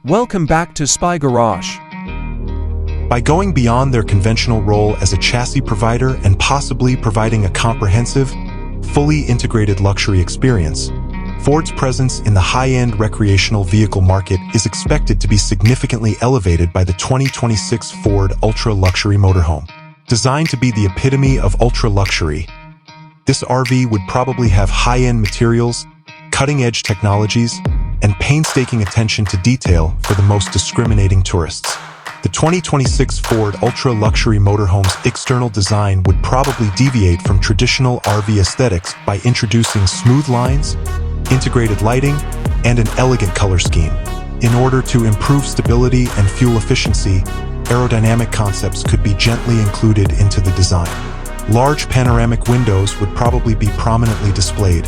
Welcome back to Spy Garage. By going beyond their conventional role as a chassis provider and possibly providing a comprehensive, fully integrated luxury experience, Ford's presence in the high-end recreational vehicle market is expected to be significantly elevated by the 2026 Ford Ultra Luxury Motorhome. Designed to be the epitome of ultra luxury, this RV would probably have high-end materials, cutting-edge technologies, and painstaking attention to detail for the most discriminating tourists. The 2026 Ford Ultra Luxury Motorhome's external design would probably deviate from traditional RV aesthetics by introducing smooth lines, integrated lighting, and an elegant color scheme. In order to improve stability and fuel efficiency, aerodynamic concepts could be gently included into the design. Large panoramic windows would probably be prominently displayed,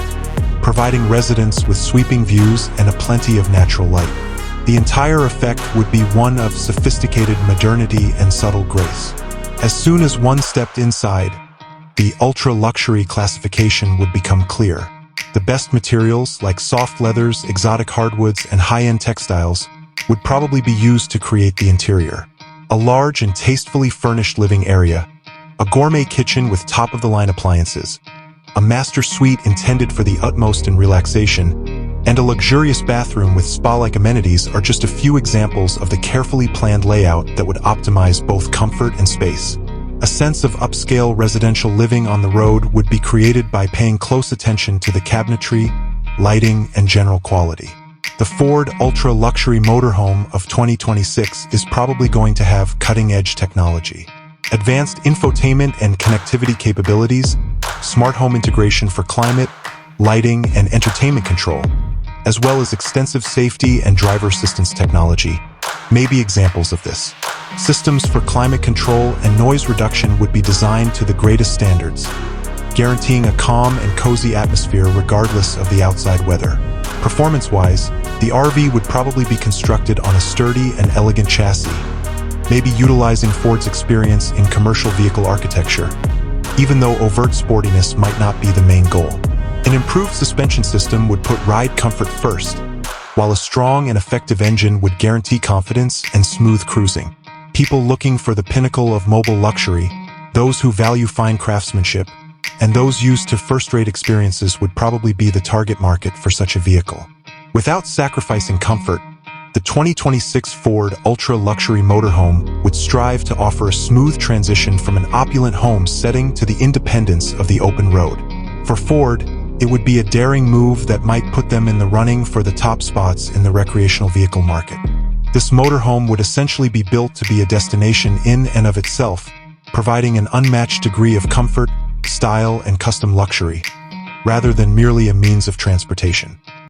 providing residents with sweeping views and a plenty of natural light. The entire effect would be one of sophisticated modernity and subtle grace. As soon as one stepped inside, the ultra-luxury classification would become clear. The best materials, like soft leathers, exotic hardwoods, and high-end textiles, would probably be used to create the interior. A large and tastefully furnished living area, a gourmet kitchen with top-of-the-line appliances, a master suite intended for the utmost in relaxation, and a luxurious bathroom with spa-like amenities are just a few examples of the carefully planned layout that would optimize both comfort and space. A sense of upscale residential living on the road would be created by paying close attention to the cabinetry, lighting, and general quality. The Ford Ultra Luxury Motorhome of 2026 is probably going to have cutting-edge technology, advanced infotainment and connectivity capabilities, smart home integration for climate, lighting, and entertainment control, as well as extensive safety and driver assistance technology, may be examples of this. Systems for climate control and noise reduction would be designed to the greatest standards, guaranteeing a calm and cozy atmosphere regardless of the outside weather. Performance-wise, the RV would probably be constructed on a sturdy and elegant chassis, maybe utilizing Ford's experience in commercial vehicle architecture, even though overt sportiness might not be the main goal. An improved suspension system would put ride comfort first, while a strong and effective engine would guarantee confidence and smooth cruising. People looking for the pinnacle of mobile luxury, those who value fine craftsmanship, and those used to first-rate experiences would probably be the target market for such a vehicle. Without sacrificing comfort, the 2026 Ford Ultra Luxury Motorhome would strive to offer a smooth transition from an opulent home setting to the independence of the open road. For Ford, it would be a daring move that might put them in the running for the top spots in the recreational vehicle market. This motorhome would essentially be built to be a destination in and of itself, providing an unmatched degree of comfort, style, and custom luxury, rather than merely a means of transportation.